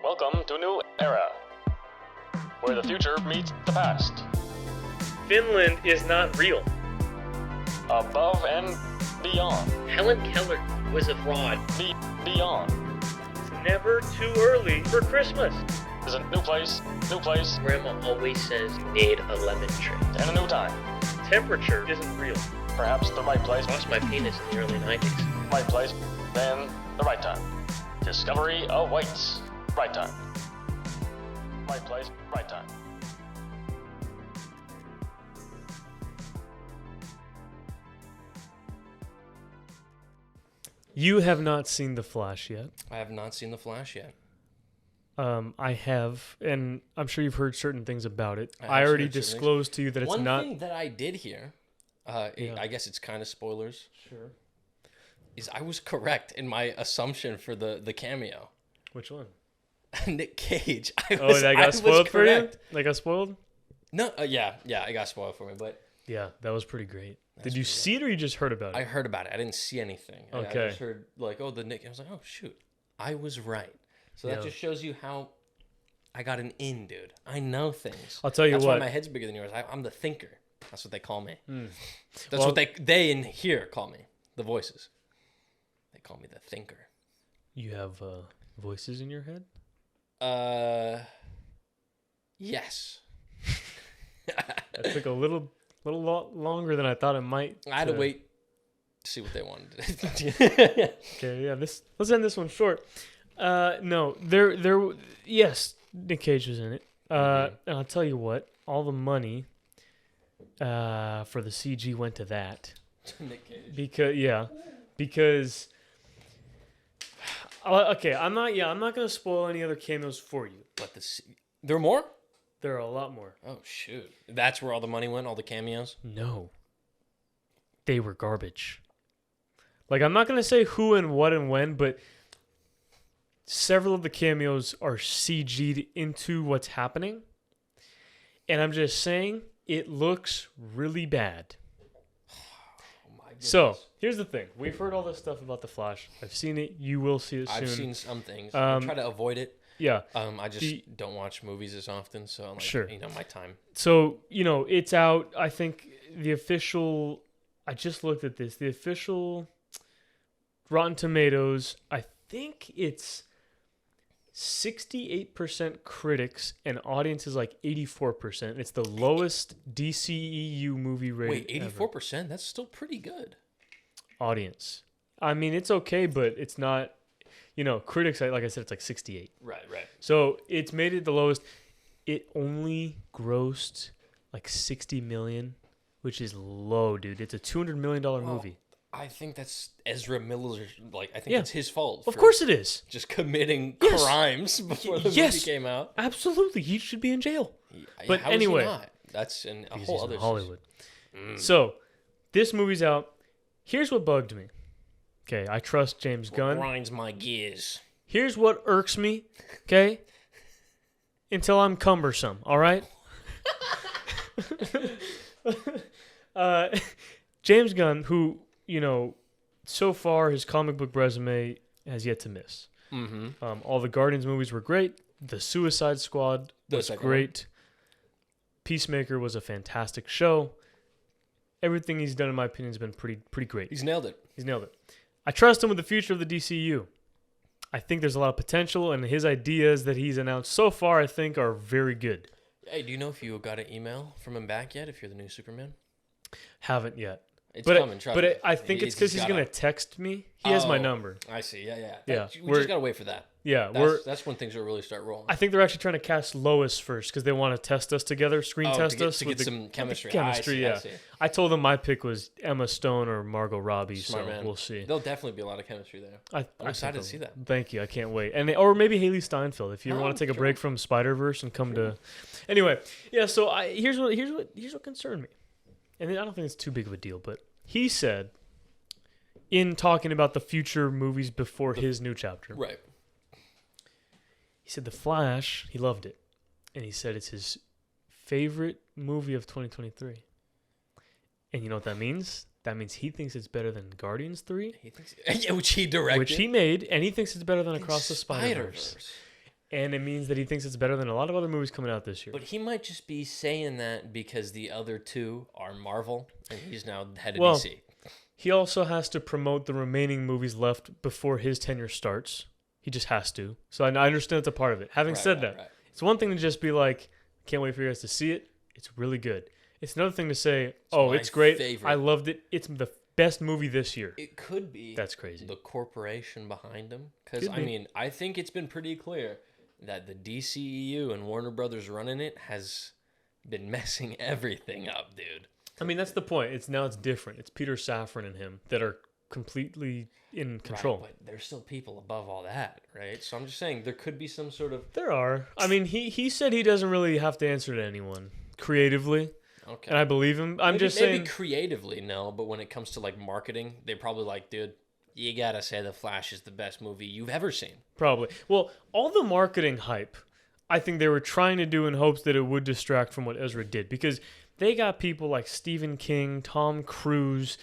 Welcome to a new era, where the future meets the past. Finland is not real. Above and beyond. Helen Keller was a fraud. Beyond. It's never too early for Christmas. There's a new place. Grandma always says you need a lemon tree. And a new time. Temperature isn't real. Perhaps the right place. Lost my penis in the early 90s. Right place, then the right time. Discovery awaits. Right time. Right place, right time. You have not seen The Flash yet. I have not seen The Flash yet. I have, and I'm sure you've heard certain things about it. I I have already heard certain things. disclosed to you that it's One not. thing that I did hear, I guess it's kind of spoilers, Sure. is I was correct in my assumption for the cameo. Which one? Nick Cage. I Oh, was, that I got was spoiled for you? correct. That got spoiled? No, yeah, it got spoiled for me, but Yeah, that was pretty great. That's Did you pretty see it or you just heard about it? I heard about it. I didn't see anything. I Okay. just heard the Nick. I was like, oh shoot, I was right. So that Yeah. just shows you how I got an in, dude. I know things. I'll tell you That's what. why my head's bigger than yours. I'm the thinker. That's what they call me. That's Well- what they in here call me. The voices. They call me the thinker. You have voices in your head? Yes. That took a little longer than I thought it might. I had to wait to see what they wanted. Okay, yeah. Let's end this one short. No, yes, Nick Cage was in it. And I'll tell you what, all the money for the CG went to that. Nick Cage. Because okay, I'm not gonna spoil any other cameos for you. But there are more? There are a lot more. Oh shoot. That's where all the money went, all the cameos? No, they were garbage. Like, I'm not gonna say who and what and when, but several of the cameos are CG'd into what's happening. And I'm just saying, it looks really bad. Oh my goodness. So, here's the thing. We've heard all this stuff about The Flash. I've seen it. You will see it soon. I've seen some things. I try to avoid it. Yeah. I just don't watch movies as often, so Sure. my time. So, it's out. I think I just looked at this. The official Rotten Tomatoes, I think it's 68% critics and audience is like 84%. It's the lowest DCEU movie rating. Wait, 84%? That's still pretty good. Audience. I mean, it's okay, but it's not, critics, like I said, it's like 68. Right. So it's made it the lowest. It only grossed like 60 million, which is low, dude. It's a $200 million movie. I think that's Ezra Miller's, I think Yeah. it's his fault. Of for course it is. just committing Yes. crimes before the Yes. movie came out. Absolutely. He should be in jail. But How is he anyway. not? That's a Because whole he's other in Hollywood. So, this movie's out. Here's what bugged me. Okay, I trust James Gunn. Grinds my gears. Here's what irks me, okay? Until I'm cumbersome, all right? James Gunn, who, so far his comic book resume has yet to miss. Mm-hmm. All the Guardians movies were great. The Suicide Squad The was second great. Peacemaker was a fantastic show. Everything he's done, in my opinion, has been pretty great. He's nailed it. He's nailed it. I trust him with the future of the DCU. I think there's a lot of potential, and his ideas that he's announced so far, I think, are very good. Hey, do you know if you got an email from him back yet, if you're the new Superman? Haven't yet. It's But coming, trust me. I think it's because he's going to text me. He has my Oh, number. I see, yeah. Yeah, We just got to wait for that. Yeah, That's when things will really start rolling. I think they're actually trying to cast Lois first because they want to test us together, test us. To with get some chemistry. Chemistry, I yeah. see. I told them my pick was Emma Stone or Margot Robbie, Smart so man. we'll see. There'll definitely be a lot of chemistry there. I'm excited to see that. Thank you. I can't wait. Or maybe Haley Steinfeld if you want to take a sure. break from Spider-Verse and come to. Anyway, yeah. So here's what concerned me, and I don't think it's too big of a deal. But he said, in talking about the future movies before his new chapter, Right. he said The Flash. He loved it, and he said it's his favorite movie of 2023. And you know what that means? That means he thinks it's better than Guardians 3. He thinks, which he directed. Which he made, and he thinks it's better than Across the Spider-Verse. And it means that he thinks it's better than a lot of other movies coming out this year. But he might just be saying that because the other two are Marvel, and he's now head of Well, DC. He also has to promote the remaining movies left before his tenure starts. He just has to. So I understand it's a part of it. Having said that, it's one thing to just be like, can't wait for you guys to see it. It's really good. It's another thing to say, it's great. Favorite. I loved it. It's the best movie this year. It could be. That's crazy. The corporation behind him. Because, I think it's been pretty clear that the DCEU and Warner Brothers running it has been messing everything up, dude. I mean, that's the point. It's different. It's Peter Safran and him that are completely in control. Right, but there's still people above all that, right? So I'm just saying there could be some sort of... There are. I mean, he said he doesn't really have to answer to anyone creatively. Okay. And I believe him. Maybe creatively, no, but when it comes to like marketing, they're probably like, dude, you gotta say The Flash is the best movie you've ever seen. Probably. Well, all the marketing hype, I think they were trying to do in hopes that it would distract from what Ezra did, because they got people like Stephen King, Tom Cruise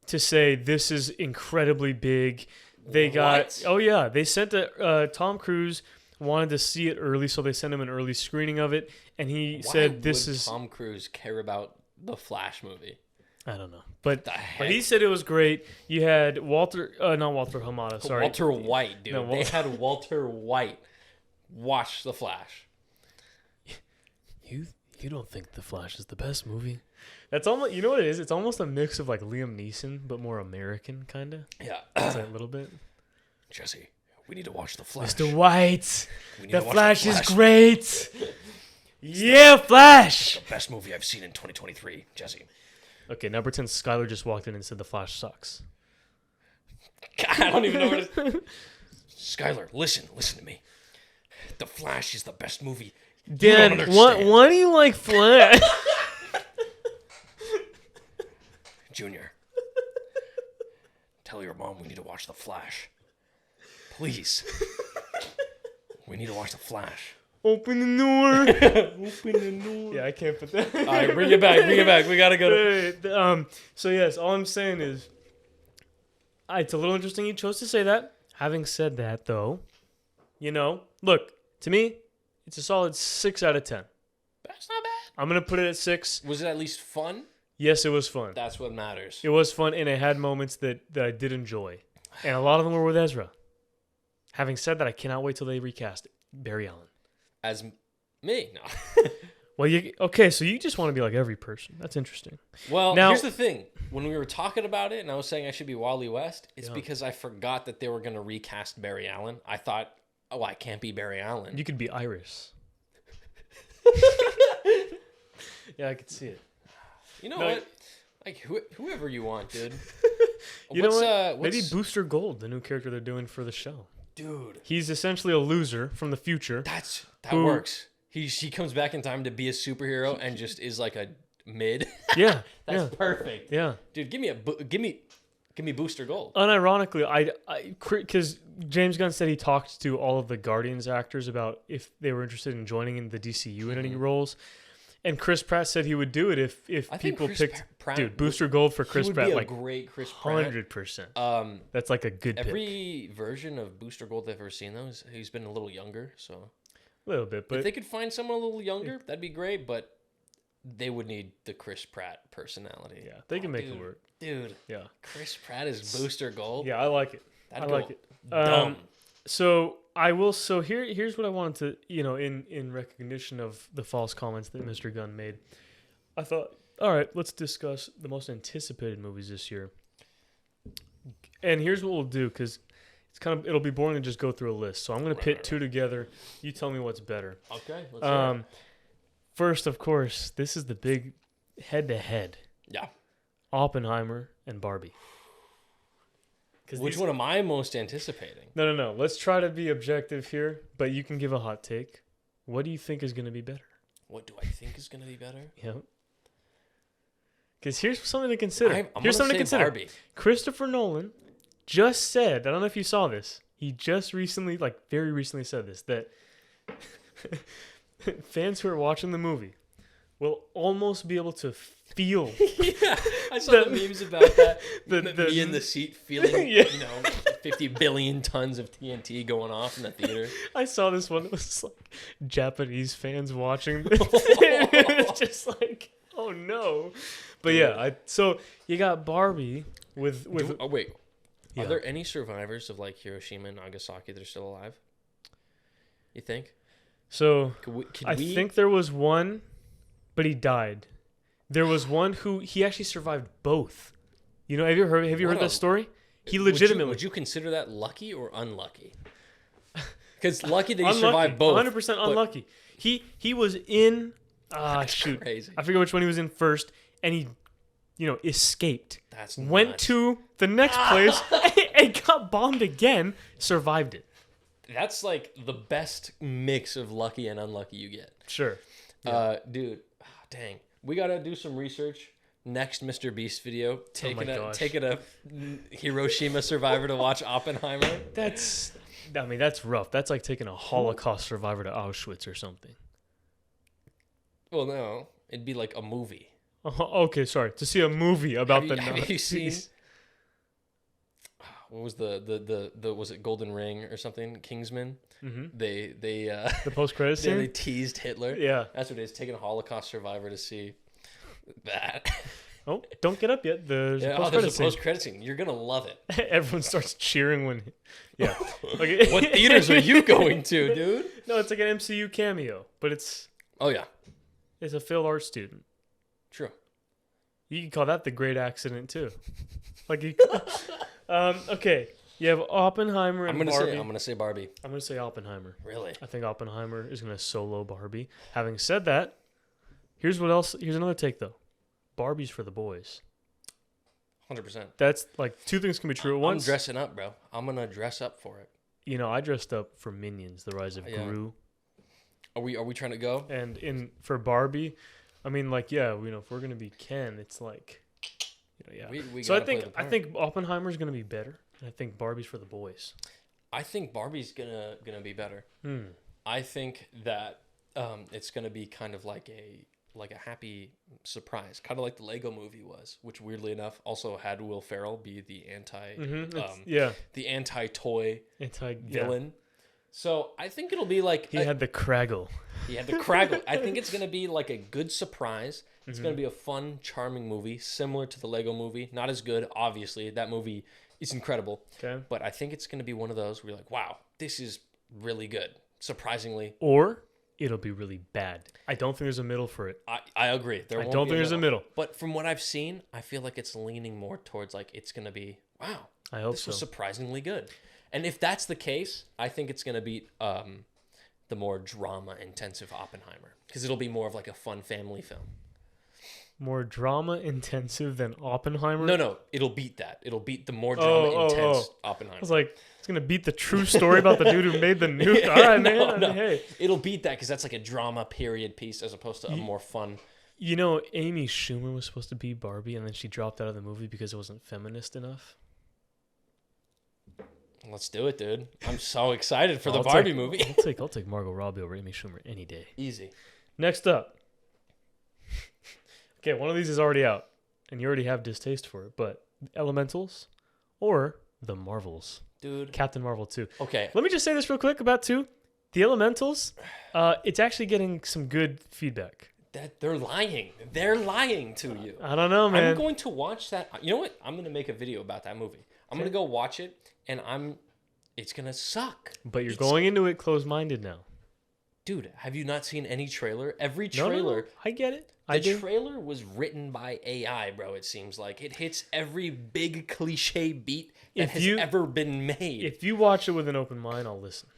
to say this is incredibly big. They got they sent Tom Cruise wanted to see it early, so they sent him an early screening of it, and he said this is Tom Cruise care about the Flash movie? I don't know, but he said it was great. You had not Walter Hamada, sorry, Walter White, dude. They had Walter White watch the Flash. You don't think The Flash is the best movie? That's almost, you know what it is? It's almost a mix of like Liam Neeson, but more American, kind of. Yeah. It's a little bit. Jesse, we need to watch The Flash. Mr. White, the Flash is great. Yeah, Flash. The best movie I've seen in 2023, Jesse. Okay, now pretend Skylar just walked in and said The Flash sucks. I don't even know what it is. Skylar, listen to me. The Flash is the best movie. Dan, why do you like Flash? Junior, tell your mom we need to watch The Flash. Please. We need to watch The Flash. Open the door. Open the door. Yeah, I can't put that. All right, bring it back. We gotta go. So yes, all I'm saying is, it's a little interesting you chose to say that. Having said that, though, look, to me, it's a solid 6 out of 10. That's not bad. I'm gonna put it at 6. Was it at least fun? Yes, it was fun. That's what matters. It was fun, and it had moments that I did enjoy, and a lot of them were with Ezra. Having said that, I cannot wait till they recast Barry Allen. As me? No. Well, so you just want to be like every person. That's interesting. Well, now, here's the thing. When we were talking about it and I was saying I should be Wally West, it's because I forgot that they were going to recast Barry Allen. I thought, I can't be Barry Allen. You could be Iris. Yeah, I could see it. You know what? Like, whoever you want, dude. You know what? Maybe Booster Gold, the new character they're doing for the show. Dude. He's essentially a loser from the future. That works. He comes back in time to be a superhero and just is like a mid. Yeah. That's perfect. Yeah. Dude, give me Booster Gold. Unironically, because James Gunn said he talked to all of the Guardians actors about if they were interested in joining in the DCU in any roles. And Chris Pratt said he would do it if people picked Booster Gold for Chris Pratt. He would be like a great Chris Pratt. 100%. That's like a good every version of Booster Gold I've ever seen, though, he's been a little younger. So a little bit, but if they could find someone a little younger, that'd be great. But they would need the Chris Pratt personality. Yeah, they can make it work, dude. Yeah, Chris Pratt is Booster Gold. Yeah, I like it. I like it. Dumb. So I will. So here's what I wanted to, in recognition of the false comments that Mr. Gunn made. I thought, all right, let's discuss the most anticipated movies this year. And here's what we'll do, because it'll be boring to just go through a list. So I'm going to pit two together. You tell me what's better. Okay. Let's hear it. First, of course, this is the big head-to-head. Yeah. Oppenheimer and Barbie. Which one am I most anticipating? No. Let's try to be objective here, but you can give a hot take. What do you think is going to be better? What do I think is going to be better? Yeah. Because here's something to consider. Here's something to consider. Barbie. Christopher Nolan just said, I don't know if you saw this, he just recently, very recently said this, that fans who are watching the movie will almost be able to feel. Yeah, I saw the memes about that. Me in the seat feeling, 50 billion tons of TNT going off in the theater. I saw this one. It was like Japanese fans watching this. It's just like, oh no. But yeah, so you got Barbie with. Oh wait, Yeah. are there any survivors of like Hiroshima and Nagasaki that are still alive? You think? So Could I we think there was one, but he died. There was one who he actually survived both. You know, have you heard that story? He legitimately. Would you consider that lucky or unlucky? Because lucky that he survived both. 100% unlucky. He was in. Shoot. Crazy. I forget which one he was in first, and he, escaped. That's went nuts. to the next place and got bombed again. Survived it. That's like the best mix of lucky and unlucky you get. Sure. Dude, dang. We got to do some research. Next Mr. Beast video. Taking a Hiroshima survivor to watch Oppenheimer. That's rough. That's like taking a Holocaust survivor to Auschwitz or something. Well, no. It'd be like a movie. Okay, sorry. To see a movie about the Have you seen... Nazis. What was the was it Golden Ring or something? Kingsman? Mm-hmm. They The post-credit scene? they teased Hitler. Yeah. That's what it is. Taking a Holocaust survivor to see that. Oh, don't get up yet. There's a There's post-credit a scene. post-credit scene. You're gonna love it. Everyone starts cheering when... Yeah. Okay. What theaters are you going to, dude? No, it's like an MCU cameo, but it's Oh yeah, a Phil art student. true. You can call that the great accident too. Like you... Okay. You have Oppenheimer and Barbie. I'm gonna say Barbie. I'm gonna say Oppenheimer. Really? I think Oppenheimer is gonna solo Barbie. Having said that, here's what else. Here's another take though. Barbie's for the boys. 100%. That's like two things can be true at once. I'm dressing up, bro. I'm gonna dress up for it. I dressed up for Minions: The Rise of Gru, Are we trying to go? and for Barbie, I mean, like, yeah, if we're gonna be Ken, it's like, yeah. We So I gotta play think the part. Oppenheimer's gonna be better, and I think Barbie's for the boys. I think Barbie's gonna be better. Hmm. I think that it's gonna be kind of like a happy surprise, kind of like the Lego Movie was, which weirdly enough also had Will Ferrell be the the anti-toy villain. So I think it'll be like He had the Craggle. He had the Craggle. I think it's gonna be like a good surprise. It's gonna be a fun, charming movie, similar to the Lego Movie. Not as good, obviously. That movie is incredible. Okay. But I think it's gonna be one of those where you're like, wow, this is really good. Surprisingly. Or it'll be really bad. I don't think there's a middle for it. I agree. I don't think there's a middle. But from what I've seen, I feel like it's leaning more towards like it's gonna be, wow, I hope this so. was surprisingly good. And if that's the case, I think it's gonna beat the more drama intensive Oppenheimer, because it'll be more of like a fun family film. More drama intensive than Oppenheimer? No, it'll beat that. It'll beat the more drama intense Oppenheimer. I was like, it's going to beat the true story about the dude who made the nuke. All right, man. I mean, hey. It'll beat that because that's like a drama period piece as opposed to a more fun. Amy Schumer was supposed to be Barbie, and then she dropped out of the movie because it wasn't feminist enough. Let's do it, dude. I'm so excited for the Barbie movie. I'll take Margot Robbie over Amy Schumer any day. Easy. Next up. Okay, one of these is already out, and you already have distaste for it, but Elementals or The Marvels. Dude. Captain Marvel 2. Okay. Let me just say this real quick about 2. The Elementals, it's actually getting some good feedback. That they're lying. They're lying to you. I don't know, man. I'm going to watch that. You know what? I'm going to make a video about that movie. I'm going to go watch it, and it's going to suck. But you're going into it closed-minded now. Dude, have you not seen any trailer? Every trailer. No. I get it. The trailer was written by AI, bro, it seems like. It hits every big cliche beat that has ever been made. If you watch it with an open mind, I'll listen.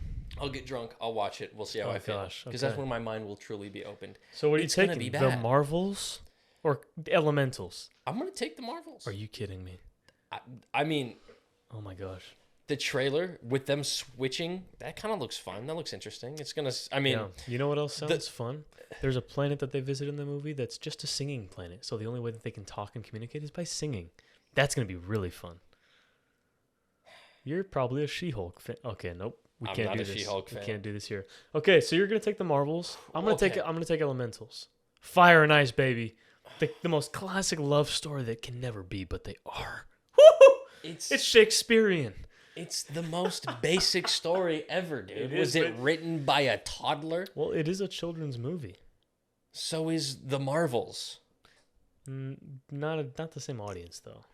I'll get drunk. I'll watch it. We'll see how I feel. Because that's when my mind will truly be opened. So what are you taking? The Marvels or the Elementals? I'm going to take the Marvels. Are you kidding me? I mean... Oh, my gosh. The trailer with them switching, that kind of looks fun. That looks interesting. It's going to... I mean... Yeah. You know what else sounds fun? There's a planet that they visit in the movie that's just a singing planet. So the only way that they can talk and communicate is by singing. That's going to be really fun. You're probably a She-Hulk fan. Okay, nope. We can't do this. She-Hulk fan. We can't do this here. Okay, so you're going to take the Marvels. I'm going to take Elementals. Fire and Ice, baby. The most classic love story that can never be, but they are. Woo! It's Shakespearean. It's the most basic story ever, dude. Was it written by a toddler? Well, it is a children's movie. So is The Marvels. Not the same audience though.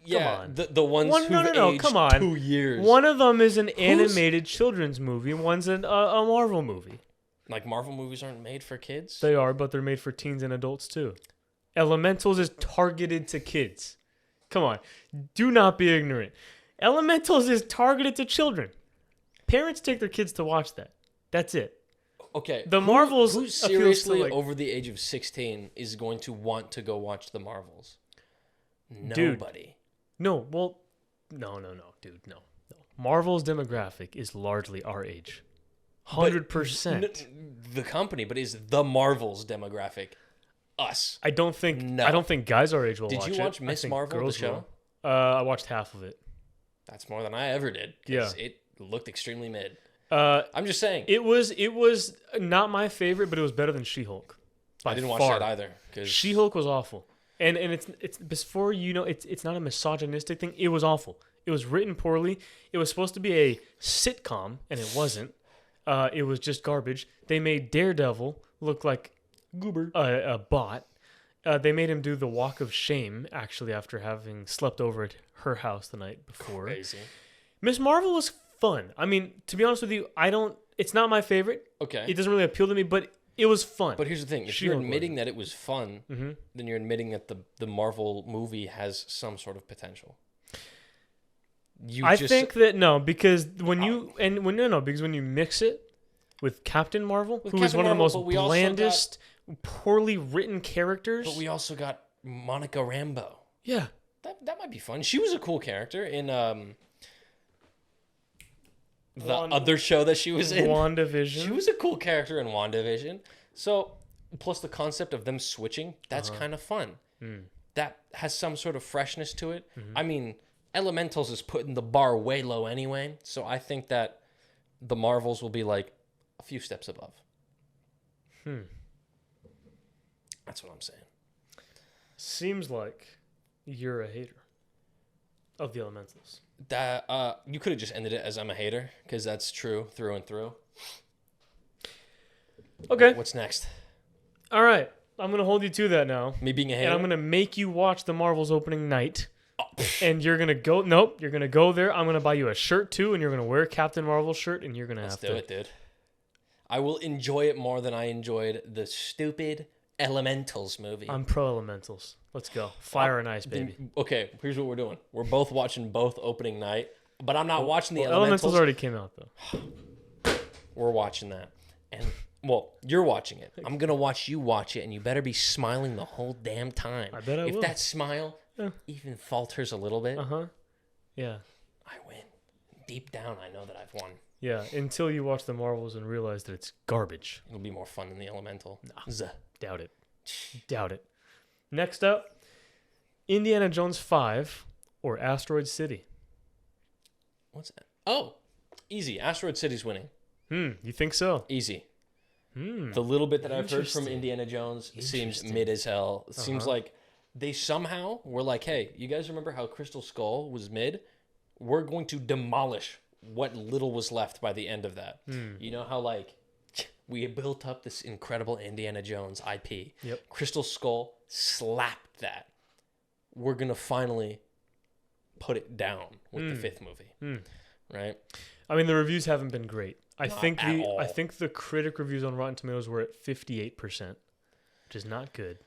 Yeah, come on. The ones who've aged come on. 2 years. One of them is an animated children's movie, and one's a Marvel movie. Like Marvel movies aren't made for kids? They are, but they're made for teens and adults too. Elementals is targeted to kids. Come on. Do not be ignorant. Elementals is targeted to children. Parents take their kids to watch that. That's it. Okay. The Marvels who appeals to, seriously like- over the age of 16 is going to want to go watch The Marvels? Dude. Nobody. No, well, no, dude, no. Marvel's demographic is largely our age. 100%. The company, but is The Marvels demographic us? I don't think No. I don't think guys our age will Did watch you it. watch I Miss think Marvel, the girls show? will. I watched half of it. That's more than I ever did. 'Cause it looked extremely mid. I'm just saying. It was not my favorite, but it was better than She-Hulk. I didn't watch that either. She-Hulk was awful, and it's before it's not a misogynistic thing. It was awful. It was written poorly. It was supposed to be a sitcom, and it wasn't. It was just garbage. They made Daredevil look like goober, a bot. They made him do the walk of shame, actually, after having slept over at her house the night before. Crazy. Miss Marvel was fun. I mean, to be honest with you, it's not my favorite. Okay. It doesn't really appeal to me, but it was fun. But here's the thing: if you're admitting that it was fun, then you're admitting that the Marvel movie has some sort of potential. I think that no, because when you mix it with Captain Marvel, who is one of the most blandest, poorly written characters. But we also got Monica Rambeau. Yeah, that might be fun. She was a cool character in the other show that she was in. WandaVision. She was a cool character in WandaVision. So, plus the concept of them switching, that's kind of fun. That has some sort of freshness to it. I mean, Elementals is putting the bar way low anyway, so I think that the Marvels will be like a few steps above. That's what I'm saying. Seems like you're a hater of the Elementals. That you could have just ended it as I'm a hater, because that's true through and through. Okay. What's next? All right. I'm going to hold you to that now. Me being a hater? And I'm going to make you watch the Marvels opening night. And you're going to go... Nope. You're going to go there. I'm going to buy you a shirt, too, and you're going to wear a Captain Marvel shirt, and you're going to have to... Let's do it, dude. I will enjoy it more than I enjoyed the stupid Elementals movie. I'm pro Elementals. Let's go. Fire and ice, baby. Okay, here's what we're doing. We're both watching both opening night, but I'm not watching the Elementals. Elementals already came out, though. We're watching that. And... Well, you're watching it. I'm going to watch you watch it, and you better be smiling the whole damn time. I bet I will. If that smile even falters a little bit, yeah, I win. Deep down, I know that I've won. Yeah, until you watch the Marvels and realize that it's garbage. It'll be more fun than the Elemental. Nah, doubt it. Doubt it. Next up, Indiana Jones 5 or Asteroid City. What's that? Oh, easy. Asteroid City's winning. You think so? Easy. The little bit that I've heard from Indiana Jones seems mid as hell. It seems like they somehow were like, hey, you guys remember how Crystal Skull was mid? We're going to demolish what little was left by the end of that. You know how, like, we built up this incredible Indiana Jones IP. Yep. Crystal Skull slapped that. We're going to finally put it down with the fifth movie. Right? I mean, the reviews haven't been great. I Not think at all. I think the critic reviews on Rotten Tomatoes were at 58%, which is not good.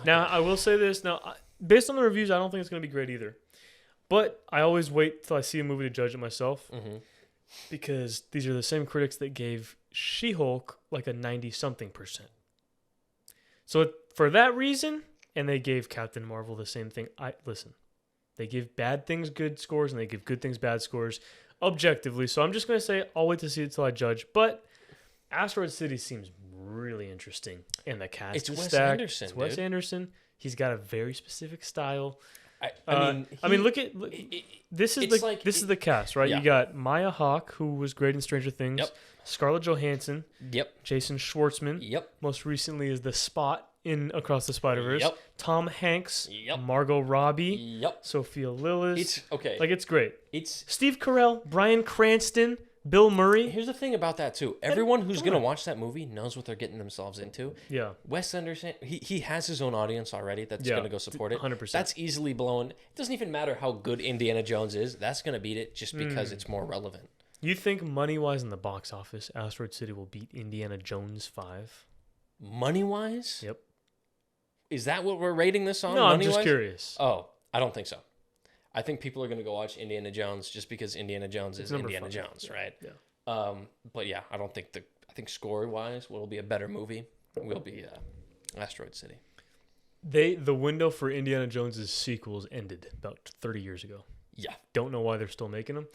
Now, I will say this. Now, based on the reviews, I don't think it's going to be great either. But I always wait till I see a movie to judge it myself, because these are the same critics that gave She-Hulk like a 90-something%. So for that reason, and they gave Captain Marvel the same thing. Listen, they give bad things good scores, and they give good things bad scores. Objectively, so I'm just going to say I'll wait to see it till I judge. But Asteroid City seems really interesting, and the cast It's is Wes stacked. Anderson, It's Wes dude. Anderson. He's got a very specific style. I mean, look at this is the cast, right? Yeah. You got Maya Hawke, who was great in Stranger Things. Yep. Scarlett Johansson. Yep. Jason Schwartzman. Yep. Most recently is the Spot in Across the Spider-Verse. Yep. Tom Hanks. Yep. Margot Robbie. Yep. Sophia Lillis. It's okay. Like, it's great. It's Steve Carell, Bryan Cranston, Bill Murray. Here's the thing about that too. Everyone who's gonna watch that movie knows what they're getting themselves into. Yeah. Wes Anderson, he has his own audience already that's Yeah, gonna go support it. 100%. That's easily blown. It doesn't even matter how good Indiana Jones is. That's gonna beat it just because it's more relevant. You think money-wise in the box office, Asteroid City will beat Indiana Jones 5? Money wise, Yep. is that what we're rating this on? No, I'm money-wise? just curious. Oh, I don't think so. I think people are gonna go watch Indiana Jones just because Indiana Jones is number Indiana 5. Jones, right? Yeah. But yeah, I don't think I think score wise, what'll be a better movie will be Asteroid City. The window for Indiana Jones's sequels ended about 30 years ago. Yeah. Don't know why they're still making them.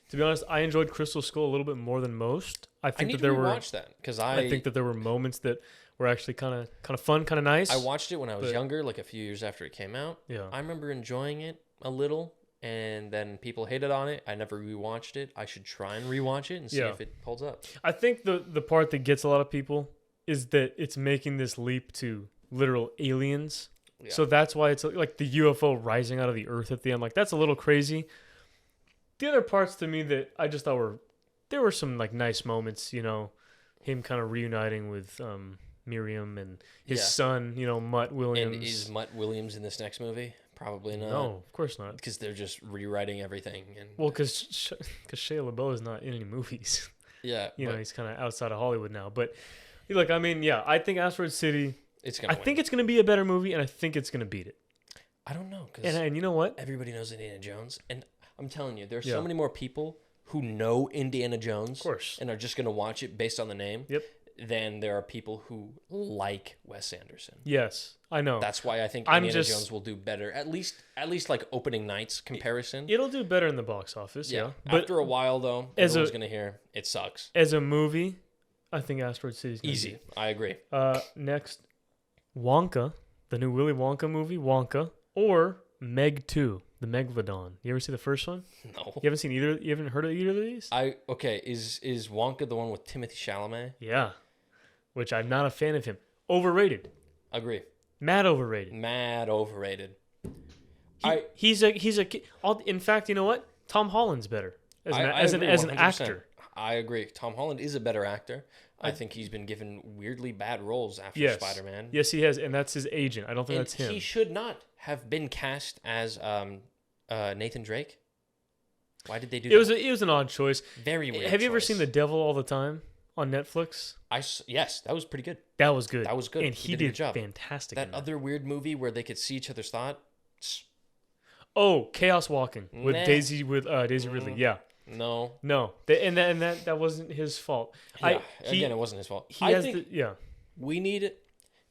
To be honest, I enjoyed Crystal Skull a little bit more than most. I I think need that to there were rewatch that because I think that there were moments that were actually kind of fun, kind of nice. I watched it when I was but- younger, like a few years after it came out. Yeah. I remember enjoying it a little, and then people hated on it. I never rewatched it. I should try and rewatch it and see Yeah. if it holds up. I think the part that gets a lot of people is that it's making this leap to literal aliens. Yeah. So that's why it's like the UFO rising out of the earth at the end. Like, that's a little crazy. The other parts to me that I just thought there were some like nice moments, you know, him kind of reuniting with Miriam and his Yeah. son, you know, Mutt Williams. And is Mutt Williams in this next movie? Probably not. No, of course not. Because they're just rewriting everything. And Well, because Shia LaBeouf is not in any movies. yeah, You know, but he's kind of outside of Hollywood now. But look, I mean, yeah, I think Asteroid City. it's gonna. I think it's going to be a better movie, and I think it's going to beat it. I don't know because And you know what? everybody knows Indiana Jones, and I'm telling you, there's Yeah. so many more people who know Indiana Jones, Of course. and are just gonna watch it based on the name. Yep. Than there are people who like Wes Anderson. Yes, I know. That's why I think I'm Indiana just- Jones will do better. At least like opening nights comparison. It'll do better in the box office. Yeah. But After a while though, as everyone's a- gonna hear it sucks. as a movie, I think Asteroid City is Easy. I agree. Next, Wonka, the new Willy Wonka movie, Wonka, or Meg 2, the Megalodon. You ever see the first one? No. You haven't seen either? You haven't heard of either of these? Is Wonka the one with Timothy Chalamet? Yeah. Which I'm not a fan of him. Overrated. Agree. Mad overrated. Mad overrated. He's a. In fact, you know what? Tom Holland's better as an agree, as an 100%. actor. I agree. Tom Holland is a better actor. I think he's been given weirdly bad roles after Yes. Spider-Man. Yes, he has, and that's his agent. I don't think And that's him. he should not have been cast as Nathan Drake. Why did they do that? It was an odd choice. Very weird. Have you ever choice. seen The Devil All the Time on Netflix? Yes, that was pretty good. That was good. That was good. And He he did a did good job. fantastic. That in other weird movie where they could see each other's thoughts. Oh, Chaos Walking with Nah. Daisy Ridley. Yeah. No. No. That wasn't his fault. Yeah, again, it wasn't his fault. He I has think yeah. we need.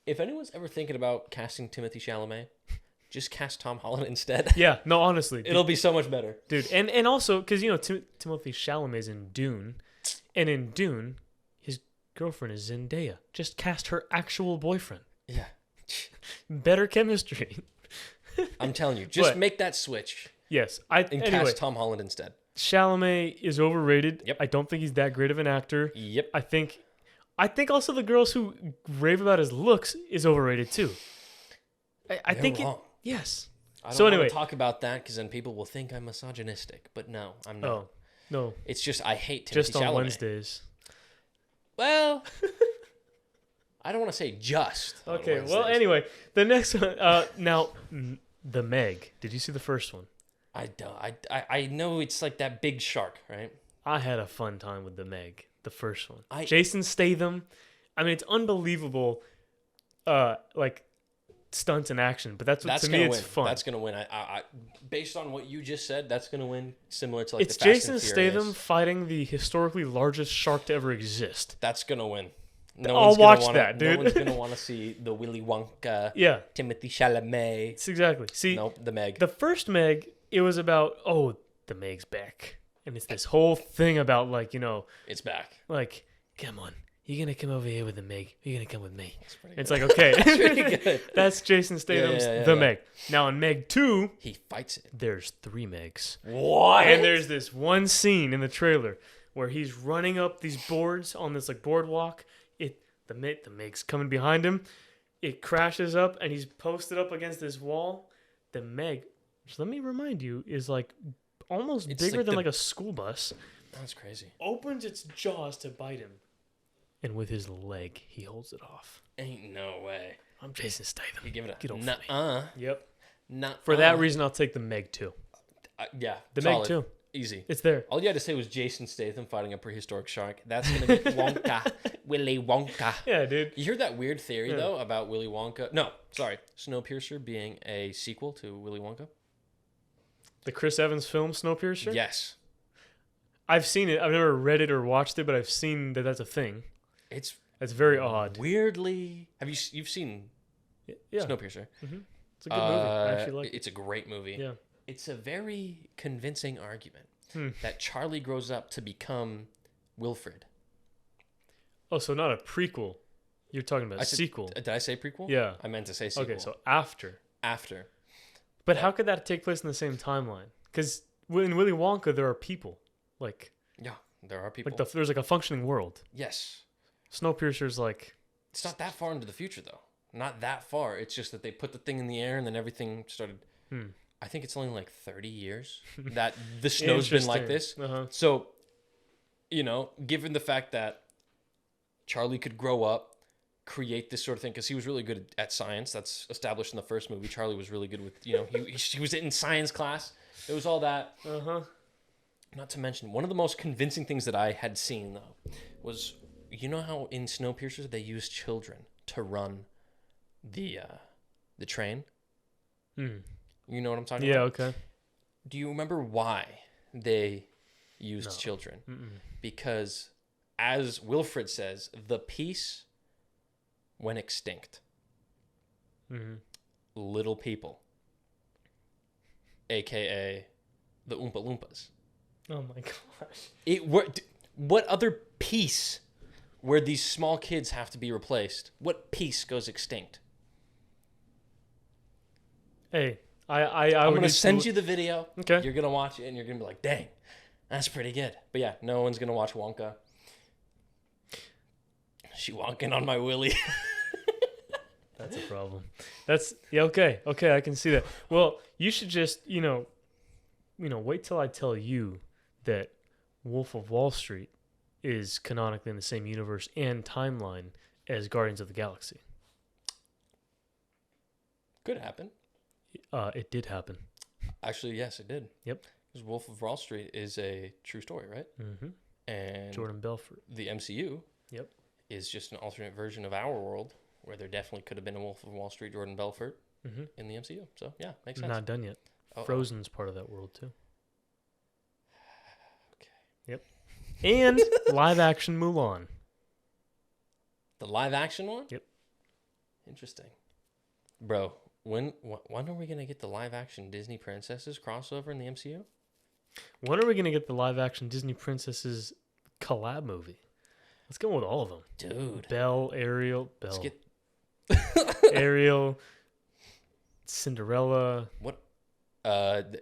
If anyone's ever thinking about casting Timothy Chalamet, just cast Tom Holland instead. Yeah. No, honestly, It'll be so much better. dude. And also because you know Timothy Chalamet's in Dune, and in Dune, his girlfriend is Zendaya. Just cast her actual boyfriend. Yeah. Better chemistry. I'm telling you, just But- make that switch Yes. and Anyway, cast Tom Holland instead. Chalamet is overrated. Yep. I don't think he's that great of an actor. Yep. I think also the girls who rave about his looks is overrated too. I They're think wrong. yes. I don't So want anyway- to talk about that because then people will think I'm misogynistic. But no, I'm not. Oh no, It's just I hate Timothy just on Chalamet. Wednesdays. Well, I don't want to say just. on Okay. Well, Wednesdays. anyway, the next one. Now, the Meg. Did you see the first one? I don't. I know it's like that big shark, right? I had a fun time with the Meg, the first one. I- Jason Statham. I mean, it's unbelievable. Like stunts and action, but that's what to me gonna it's win. fun. That's gonna win. I based on what you just said, that's gonna win. Similar to like It's the Fast Jason and Furious. Statham fighting the historically largest shark to ever exist. That's gonna win. No I'll one's gonna watch wanna, that, dude. No one's gonna want to see the Willy Wonka, Yeah, Timothy Chalamet. it's exactly. See, Nope, the Meg. the first Meg, it was about the Meg's back, and it's this whole thing about like It's back. like come on, you're gonna come over here with the Meg, you're gonna come with me. It's pretty It's good. like okay, pretty good. that's Jason Statham's yeah, the yeah. Meg. Now in Meg 2, He fights it. there's 3 Megs. What? And there's this one scene in the trailer where he's running up these boards on this like boardwalk. The Meg's coming behind him. it crashes up, and he's posted up against this wall. The Meg, which let me remind you, is like almost bigger than like a school bus. That's crazy. Opens its jaws to bite him, and with his leg, he holds it off. Ain't no way. I'm Jason Statham. You give it a Get over nuh-uh. Yep. Nuh-uh. For that reason, I'll take the Meg 2. Yeah. The solid. Meg 2. Easy. It's there. All you had to say was Jason Statham fighting a prehistoric shark. That's going to be Wonka. Willy Wonka. Yeah, dude. You hear that weird theory, though, about Willy Wonka? No, sorry. Snowpiercer being a sequel to Willy Wonka? The Chris Evans film, Snowpiercer? Yes. I've seen it. I've never read it or watched it, but I've seen that that's a thing. It's very odd. weirdly... You've seen Yeah. Snowpiercer? Mm-hmm. It's a good movie. I actually like it. It's a great movie. Yeah. It's a very convincing argument that Charlie grows up to become Wilfred. Oh, so not a prequel. You're talking about a said, sequel. Did I say prequel? Yeah. I meant to say sequel. Okay, so after. After. But how could that take place in the same timeline? Because in Willy Wonka, there are people. Like, Yeah, there are people. there's like a functioning world. Yes. Snowpiercer's like... It's not that far into the future, though. Not that far. It's just that they put the thing in the air and then everything started... I think it's only like 30 years that the snow's been like this. Uh-huh. So, given the fact that Charlie could grow up, create this sort of thing, because he was really good at science. That's established in the first movie. Charlie was really good with, he was in science class. It was all that. Uh-huh. Not to mention, one of the most convincing things that I had seen, though, was, you know how in Snowpiercer they use children to run the train? You know what I'm talking about? Yeah, okay. Do you remember why they used children? Because, as Wilfred says, the peace went extinct. Little people, a.k.a. the Oompa Loompas. Oh my gosh. What other piece where these small kids have to be replaced? What piece goes extinct? Hey, I'm going to send you the video. Okay. You're going to watch it and you're going to be like, dang, that's pretty good. But yeah, no one's going to watch Wonka. She wonking on my Willy. That's a problem. Okay. Okay, I can see that. Well, you should just, wait till I tell you that Wolf of Wall Street is canonically in the same universe and timeline as Guardians of the Galaxy. Could happen. It did happen. Actually, yes, it did. Yep. Because Wolf of Wall Street is a true story, right? Mm-hmm. And Jordan Belfort. The MCU Yep. is just an alternate version of our world where there definitely could have been a Wolf of Wall Street Jordan Belfort in the MCU. So, yeah, makes sense. Not done yet. Frozen's part of that world, too. Okay. Yep. And live-action Mulan. The live-action one? Yep. Interesting. Bro, when are we going to get the live-action Disney princesses crossover in the MCU? When are we going to get the live-action Disney princesses collab movie? Let's go with all of them. Dude. Ariel. Let's get... Ariel. Cinderella. What?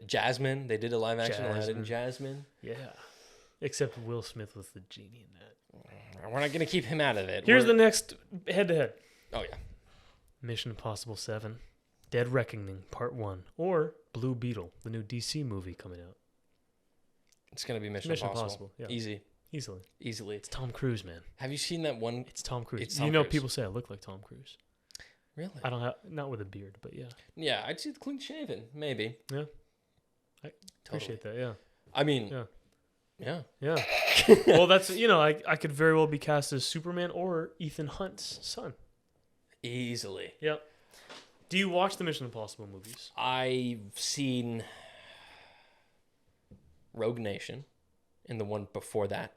Jasmine. They did a live-action Aladdin Jasmine. Yeah. Except Will Smith was the genie in that. We're not going to keep him out of it. Here's the next head-to-head. Oh, yeah. Mission Impossible 7. Dead Reckoning Part 1. Or Blue Beetle, the new DC movie coming out. It's going to be Mission Impossible. Yeah. Easily. It's Tom Cruise, man. Have you seen that one? It's Tom Cruise. It's Tom Cruise. People say I look like Tom Cruise. Really? I don't have, not with a beard, but yeah. Yeah, I'd see the clean shaven, maybe. Yeah. I appreciate that, yeah. I mean, yeah. Well, that's, I could very well be cast as Superman or Ethan Hunt's son. Easily. Yep. Do you watch the Mission Impossible movies? I've seen Rogue Nation and the one before that.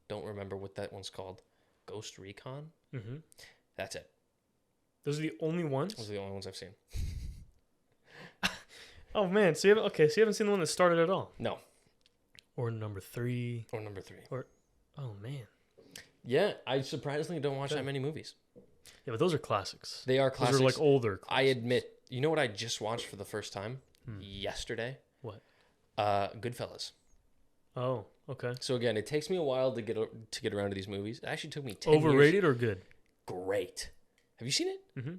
Don't remember what that one's called. Ghost Recon? Mm-hmm. That's it. Those are the only ones? Those are the only ones I've seen. Oh, man. So you haven't seen the one that started at all? No. Or number 3? Oh, man. Yeah, I surprisingly don't watch that many movies. Yeah, but those are classics. They are classics. Those are like older classics. I admit. You know what I just watched for the first time? Yesterday? What? Goodfellas. Oh, okay. So again, it takes me a while to get around to these movies. It actually took me 10 years. Overrated or good? Great. Have you seen it? Mm-hmm.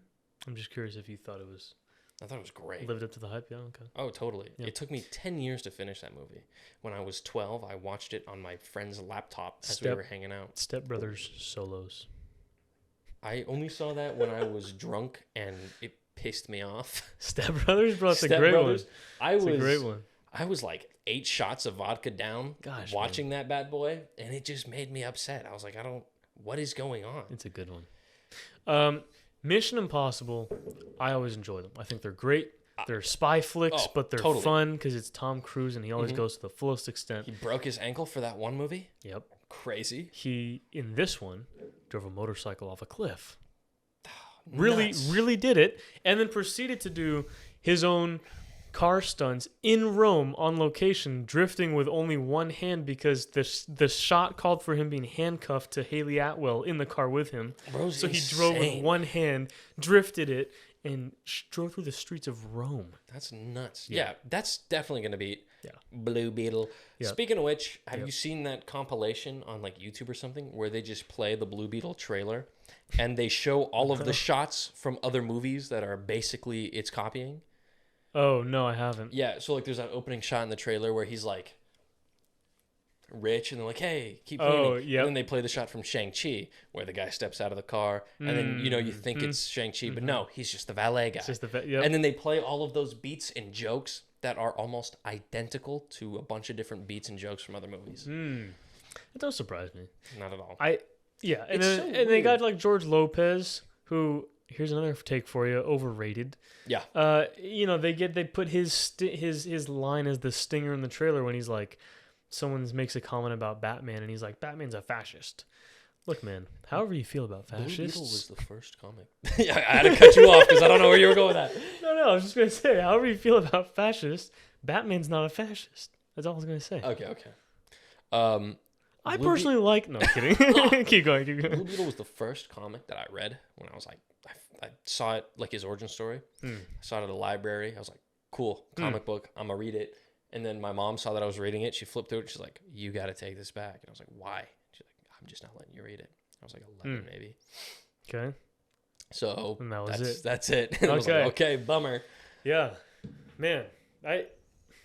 I'm just curious if you thought it was I thought it was great. lived up to the hype. Yeah, okay. Oh, totally. Yeah. It took me 10 years to finish that movie. When I was 12, I watched it on my friend's laptop as we were hanging out. Step Brothers solos. I only saw that when I was drunk and it pissed me off. Step Brothers, bro, that's a Step great Brothers, one. It's a great one. I was like 8 shots of vodka down watching that bad boy, and it just made me upset. I was like, what is going on? It's a good one. Mission Impossible, I always enjoy them. I think they're great. They're spy flicks, but they're fun because it's Tom Cruise and he always goes to the fullest extent. He broke his ankle for that one movie? Yep. Crazy. He, in this one, drove a motorcycle off a cliff. Nuts. Really did it. And then proceeded to do his own car stunts in Rome on location, drifting with only one hand because the shot called for him being handcuffed to Haley Atwell in the car with him. Bro's so insane. he drove with one hand, drifted it, and drove through the streets of Rome. That's nuts. Yeah, that's definitely going to beat Yeah. Blue Beetle. Yep. Speaking of which, have you seen that compilation on like YouTube or something where they just play the Blue Beetle trailer and they show all of the shots from other movies that are basically it's copying? Oh, no, I haven't. Yeah, so like there's that opening shot in the trailer where he's like rich and they're like, hey, keep painting. Oh, yep. And then they play the shot from Shang-Chi where the guy steps out of the car and then, you think it's Shang-Chi, but no, he's just the valet guy. It's just yep. And then they play all of those beats and jokes that are almost identical to a bunch of different beats and jokes from other movies. It don't surprise me. Not at all. And It's then so and they weird. got like George Lopez, who here's another take for you, overrated. Yeah. They put his line as the stinger in the trailer when he's like, someone makes a comment about Batman and he's like, Batman's a fascist. Look, man, however you feel about Blue fascists. Beetle was the first comic. Yeah, I had to cut you off because I don't know where you were going with that. No, I was just gonna say, however you feel about fascists, Batman's not a fascist. That's all I was gonna say. Okay. I Blue personally like. No, kidding. Keep going. Blue Beetle was the first comic that I read when I was like, I saw it like his origin story. I saw it at a library. I was like, cool, comic book. I'm gonna read it. And then my mom saw that I was reading it. She flipped through it. She's like, you got to take this back. And I was like, why? She's like, I'm just not letting you read it. I was like 11 maybe. Okay. So And that was that's it. And I was like, okay, bummer. Yeah, man,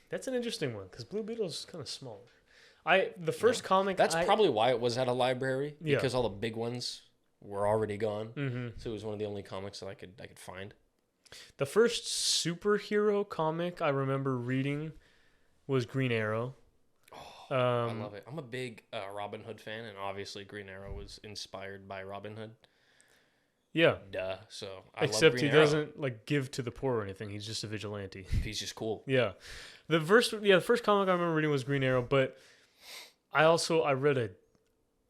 that's an interesting one because Blue Beetle's kind of small. The first comic. That's probably why it was at a library Yeah. because all the big ones were already gone. So it was one of the only comics that I could find. The first superhero comic I remember reading was Green Arrow. I love it. I'm a big Robin Hood fan, and obviously Green Arrow was inspired by Robin Hood. Yeah. Duh. So I Except love he Green Arrow. doesn't like give to the poor or anything. He's just a vigilante. He's just cool. Yeah. The first comic I remember reading was Green Arrow, but I read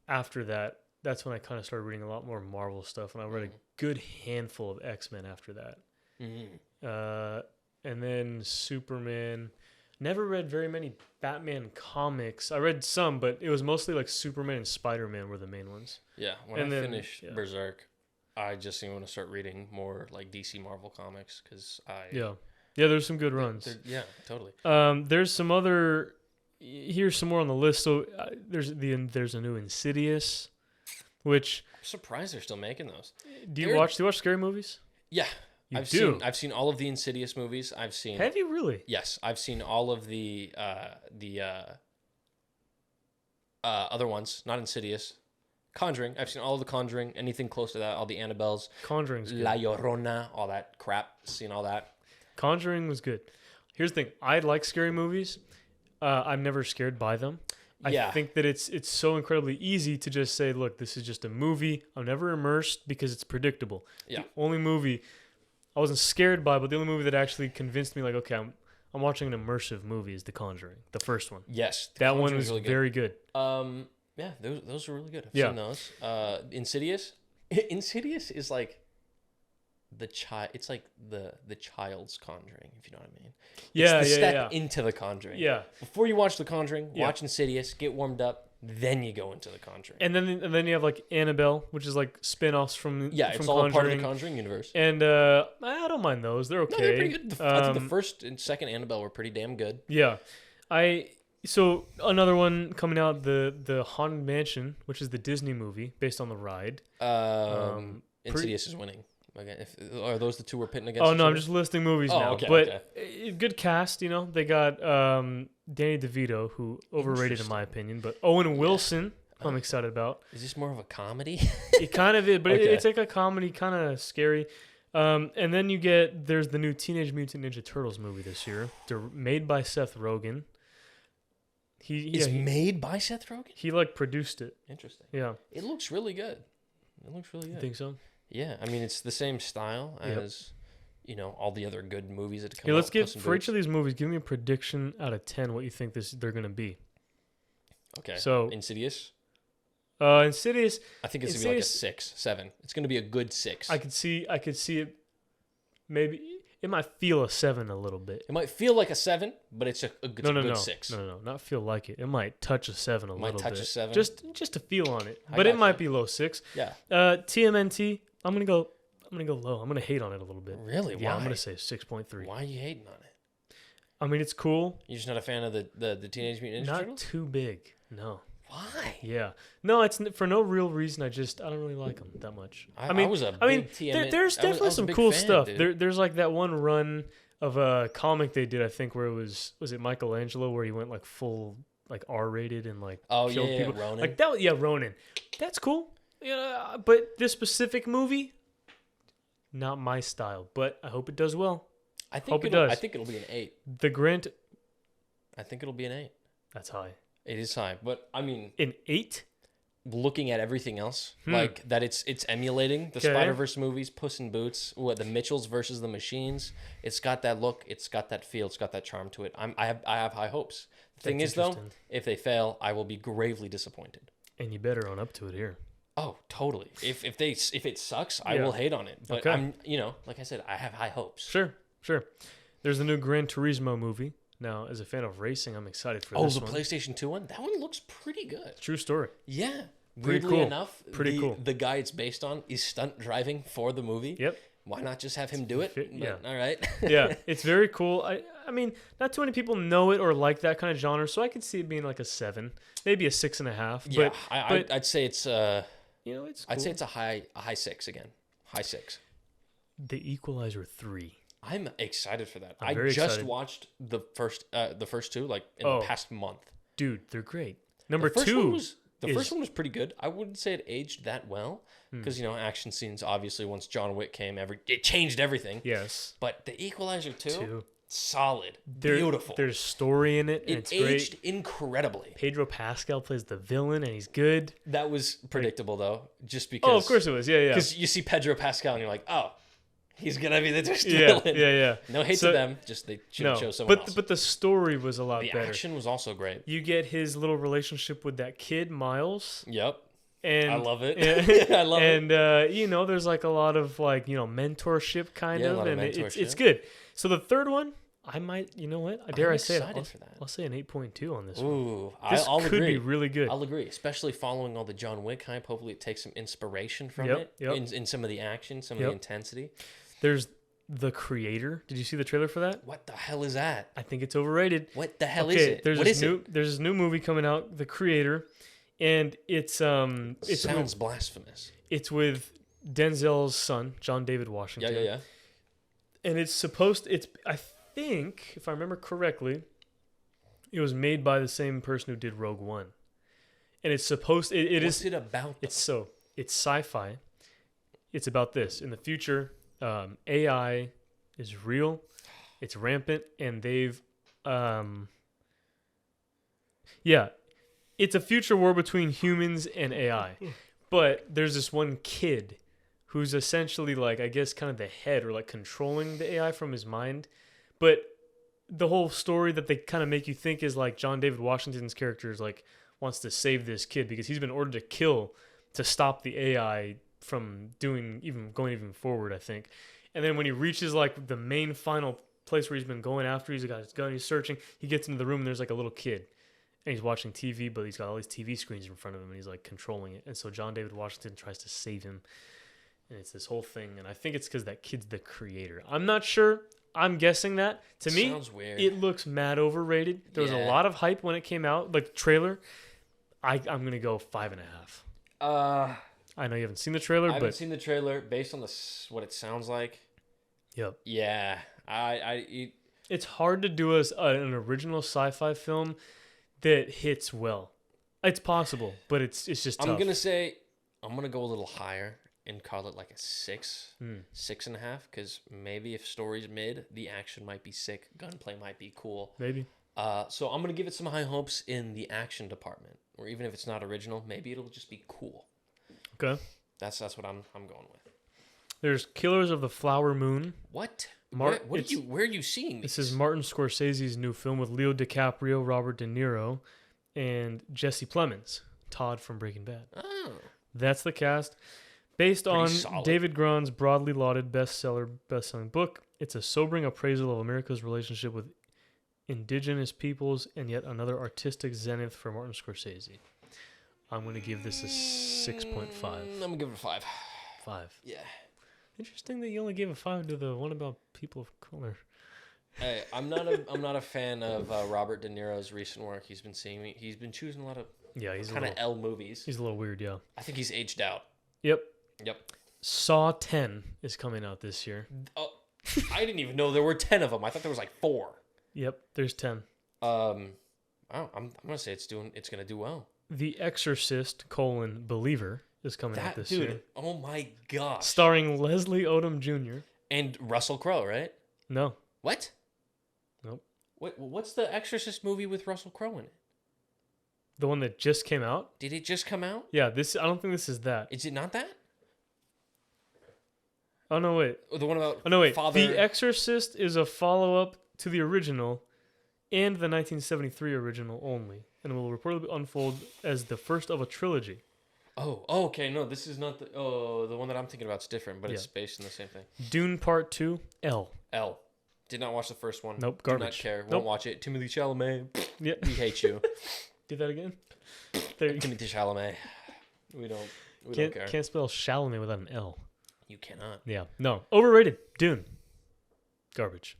after that. That's when I kind of started reading a lot more Marvel stuff, and I read a good handful of X-Men after that. And then Superman. Never read very many Batman comics. I read some, but it was mostly like Superman and Spider-Man were the main ones. Yeah. When I finished Berserk, I just want to start reading more like DC Marvel comics because Yeah, there's some good runs. Yeah, totally. There's some other. Here's some more on the list. So there's a new Insidious, which I'm surprised they're still making those. do you watch scary movies? Yeah. I've seen all of the Insidious movies. Have you really? Yes, I've seen all of the other ones, not Insidious. Conjuring. I've seen all of the Conjuring, anything close to that, all the Annabelles. Conjuring's good. La Llorona, all that crap. Seen all that. Conjuring was good. Here's the thing. I like scary movies. I'm never scared by them. I think that it's so incredibly easy to just say, look, this is just a movie. I'm never immersed because it's predictable. Yeah. The only movie I wasn't scared by, but the only movie that actually convinced me, like, okay, I'm watching an immersive movie is The Conjuring, the first one. Yes. That one was really very good. Yeah, those are really good. I've seen those. Insidious. Insidious is like it's like the child's Conjuring, if you know what I mean. It's the step into the Conjuring. Yeah. Before you watch the Conjuring, watch Insidious, get warmed up, then you go into the Conjuring. And then you have like Annabelle, which is like spin-offs from it's from all Conjuring. part of the Conjuring universe. And I don't mind those. They're okay. No, they're pretty good. I think the first and second Annabelle were pretty damn good. Yeah. So another one coming out, the Haunted Mansion, which is the Disney movie based on the ride. Insidious is winning. Okay, are those the two we're pitting against? Oh each no, I'm other? just listing movies Oh, now. okay, But okay. good cast, you know. They got Danny DeVito, who overrated in my opinion, but Owen Wilson, who I'm excited about. Is this more of a comedy? It kind of is, but Okay. it's like a comedy, kind of scary. And then there's the new Teenage Mutant Ninja Turtles movie this year. They're made by Seth Rogen. It's made by Seth Rogen? He like produced it. Interesting. Yeah. It looks really good. You think so? Yeah, I mean, it's the same style as, all the other good movies that come Yeah, out. let's get, for each of these movies, give me a prediction out of 10 what you think they're going to be. Okay. So, Insidious? Insidious. I think it's going to be like a 6, 7. It's going to be a good 6. I could see it. Maybe it might feel a 7 a little bit. It might feel like a 7, but it's a good 6. No, not feel like it. It might touch a 7 a little bit. Might touch a 7. Just to feel on it, but it might be low 6. Yeah. TMNT. I'm gonna go low. I'm gonna hate on it a little bit. Really? Yeah, Why? I'm gonna say 6.3. Why are you hating on it? I mean, it's cool. You're just not a fan of the Teenage Mutant Ninja Not Turtles? too big. No. Why? Yeah. No, it's for no real reason. I don't really like them that much. I was a big TMN. There's I was definitely a some big cool fan, stuff. dude. There's like that one run of a comic they did, I think, where it was it Michelangelo, where he went like full like R-rated and like killed people. Ronin. Like that. Yeah, Ronin. That's cool. Yeah, but this specific movie, not my style. But I hope it does well. I think hope it does. I think it'll be an 8. The Grant. I think it'll be an 8. That's high. It is high, but I mean, An 8. looking at everything else, like that, it's emulating the Spider-Verse movies, Puss in Boots, the Mitchells versus the Machines. It's got that look, it's got that feel, it's got that charm to it. I have high hopes. The thing is, though, if they fail, I will be gravely disappointed. And you better own up to it here. Oh, totally. If it sucks, I will hate on it. But I'm, like I said, I have high hopes. Sure. There's the new Gran Turismo movie. Now, as a fan of racing, I'm excited for this one. Oh, the PlayStation 2 one? That one looks pretty good. True story. Yeah. Pretty Weirdly cool. enough, Cool. The guy it's based on is stunt driving for the movie. Yep. Why not just have him do it? Yeah. All right. Yeah, it's very cool. I mean, not too many people know it or like that kind of genre, so I could see it being like a 7, maybe a 6.5. Yeah, but I'd say it's it's. Cool. I'd say it's a high 6 again. High 6. The Equalizer 3. I'm excited for that. I'm I very just excited. watched the first two like in the past month. Dude, they're great. Number The first 2. one was The first one was pretty good. I wouldn't say it aged that well because action scenes obviously once John Wick came, it changed everything. Yes. But The Equalizer 2, solid, There- beautiful. There's story in it, and It it's aged great. incredibly. Pedro Pascal plays the villain, and he's good. That was predictable though, just because. Oh, of course it was. Yeah. Because you see Pedro Pascal and you're like, oh, he's gonna be the twisted Yeah, villain. yeah. No hate So- to them, just they should have No, chose someone else. but the story was a lot The better. action was also great. You get his little relationship with that kid, Miles. Yep. And I love it. And, I love it. And there's like a lot of mentorship kind Yeah, a of, lot of and it's mentorship. good. So the third one, I might, you know what? Dare I say it? excited for that. I'll say an 8.2 on this one. Ooh, This I'll could agree. be really good. I'll agree, especially following all the John Wick hype. Hopefully, it takes some inspiration from Yep, it yep. in some of the action, some of Yep. the intensity. There's The Creator. Did you see the trailer for that? What the hell is that? I think it's overrated. What the hell is Okay, it? there's What this is new it? there's this new movie coming out, The Creator, and it's Sounds blasphemous. it's with Denzel's son, John David Yeah, Washington. yeah. And it's I think, if I remember correctly, it was made by the same person who did Rogue One. And it's supposed it What's is it about? it's sci-fi. It's about this. In the future, AI is real. It's rampant, and they've it's a future war between humans and AI. But there's this one kid who's essentially like, I guess, kind of the head or like controlling the AI from his mind. But the whole story that they kind of make you think is like John David Washington's character is like wants to save this kid because he's been ordered to kill to stop the AI from going even forward, I think. And then when he reaches like the main final place where he's been going after, he's got his gun, he's searching, he gets into the room and there's like a little kid. And he's watching TV, but he's got all these TV screens in front of him and he's like controlling it. And so John David Washington tries to save him. And it's this whole thing. And I think it's because that kid's the creator. I'm not sure. I'm guessing that. To me, Sounds weird. it looks mad overrated. There was a Yeah. lot of hype when it came out, like the trailer. I'm going to go 5.5. I know you haven't seen the trailer, I but haven't seen the trailer. Based on what it sounds like, yep. yeah, It's hard to do an original sci-fi film that hits well. It's possible, but it's just tough. I'm gonna go a little higher and call it like a 6, 6.5, because maybe if story's mid, the action might be sick, gunplay might be cool. Maybe. So I'm gonna give it some high hopes in the action department, or even if it's not original, maybe it'll just be cool. Okay. That's what I'm going with. There's Killers of the Flower Moon. What? Where are you seeing this? This is Martin Scorsese's new film with Leo DiCaprio, Robert De Niro, and Jesse Plemons, Todd from Breaking Bad. Oh. That's the cast. Based Pretty on solid. David Grann's broadly lauded best-selling book, it's a sobering appraisal of America's relationship with indigenous peoples and yet another artistic zenith for Martin Scorsese. I'm going to give this a 6.5. I'm going to give it a 5. 5. Yeah. Interesting that you only gave a 5 to the one about people of color. Hey, I'm not a fan of Robert De Niro's recent work. He's been choosing a lot of he's kind of L movies. He's a little weird, yeah. I think he's aged out. Yep. Yep. Saw 10 is coming out this year. Oh, I didn't even know there were 10 of them. I thought there was like 4. Yep, there's 10. I'm gonna say it's gonna do well. The Exorcist: Believer is coming out this year. Oh my gosh. Starring Leslie Odom Jr. and Russell Crowe, right? No. What? Nope. What's the Exorcist movie with Russell Crowe in it? The one that just came out? Did it just come out? Yeah, I don't think this is that. Is it not that? Oh no, wait. The one about Father... The Exorcist is a follow-up to the original and the 1973 original only, and will reportedly unfold as the first of a trilogy. Oh, okay. No, this is not the one that I'm thinking about is different, but it's based on the same thing. Dune Part 2, L. Did not watch the first one. Nope, garbage. Did not care. Nope. Won't watch it. Timothée Chalamet. Yeah. We hate you. Do that again? Timothée Chalamet. We don't care. Can't spell Chalamet without an L. You cannot. Yeah. No. Overrated. Dune. Garbage.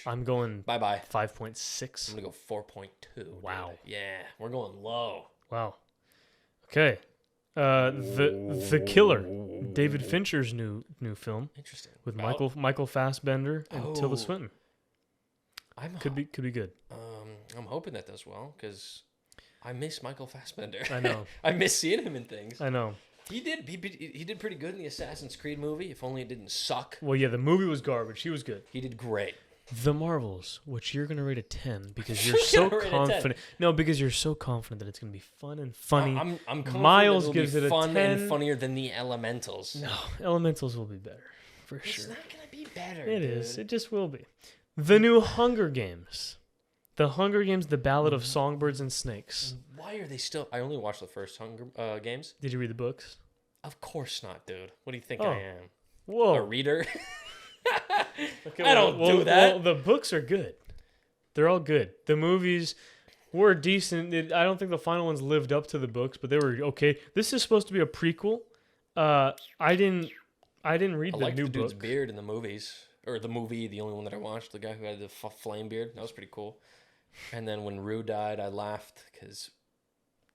I'm going bye-bye. 5.6. I'm going to go 4.2. Wow. Dude. Yeah. We're going low. Wow. Okay. The Killer. David Fincher's new film. Interesting. With Michael Fassbender and Tilda Swinton. Could be good. I'm hoping that does well because I miss Michael Fassbender. I know. I miss seeing him in things. I know. He did pretty good in the Assassin's Creed movie. If only it didn't suck. Well, yeah, the movie was garbage. He was good. He did great. The Marvels, which you're gonna rate a 10 because you're so confident. No, because you're so confident that it's gonna be fun and funny. I'm confident Miles it'll gives be it a fun 10. and funnier than the Elementals. No, Elementals will be better for sure. It's not gonna be better. It is. It just will be. The new Hunger Games. The Hunger Games: The Ballad of Songbirds and Snakes. Why are they still? I only watched the first Hunger Games. Did you read the books? Of course not, dude. What do you think I am? Whoa. A reader? Okay, I don't do that. Well, the books are good. They're all good. The movies were decent. I don't think the final ones lived up to the books, but they were okay. This is supposed to be a prequel. I didn't read the new the dude's book. beard in the movies, or the movie, the only one that I watched. The guy who had the flame beard. That was pretty cool. And then when Rue died, I laughed because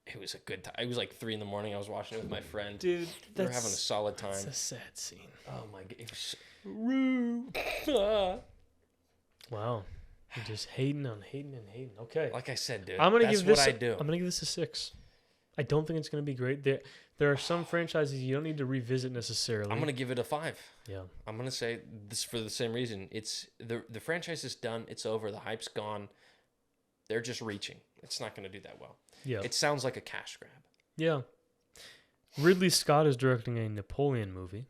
it was a good time. It was like 3 a.m. I was watching it with my friend. Dude, we were having a solid time. It's a sad scene. Oh my god, it was Rue. Wow, you're just hating. Okay, like I said, dude. I'm gonna that's give this. what I do. I'm gonna give this a 6. I don't think it's gonna be great. There are some franchises you don't need to revisit necessarily. I'm gonna give it a 5. Yeah, I'm gonna say this for the same reason. It's the franchise is done. It's over. The hype's gone. They're just reaching. It's not gonna do that well. Yeah, it sounds like a cash grab. Yeah. Ridley Scott is directing a Napoleon movie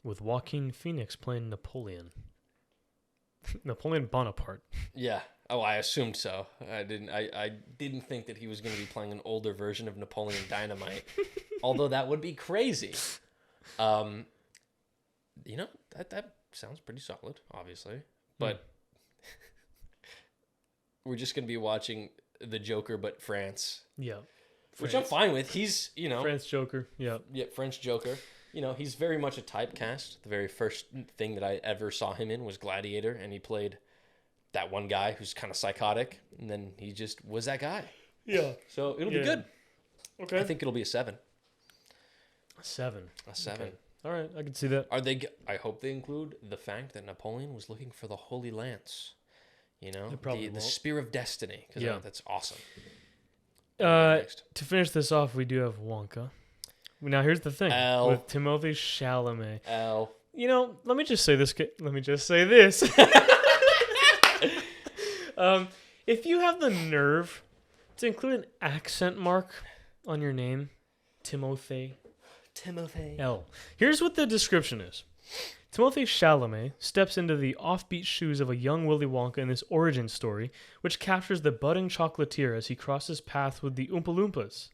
with Joaquin Phoenix playing Napoleon. Napoleon Bonaparte. Yeah. Oh, I assumed so. I didn't think that he was going to be playing an older version of Napoleon Dynamite. Although that would be crazy. That sounds pretty solid, obviously. But we're just going to be watching the Joker but France. Yeah. Which I'm fine with. He's, French Joker. Yeah. Yeah, French Joker. He's very much a typecast. The very first thing that I ever saw him in was Gladiator, and he played that one guy who's kind of psychotic, and then he just was that guy. Yeah. So it'll be good. Okay. I think it'll be a 7. A 7. A 7. Okay. All right, I can see that. Are they? I hope they include the fact that Napoleon was looking for the Holy Lance. You know, the spear of destiny. Because that's awesome. To finish this off, we do have Wonka. Now, here's the thing. With Timothée Chalamet. You know, let me just say this. If you have the nerve to include an accent mark on your name, Timothée L. Here's what the description is. Timothée Chalamet steps into the offbeat shoes of a young Willy Wonka in this origin story, which captures the budding chocolatier as he crosses paths with the Oompa Loompas.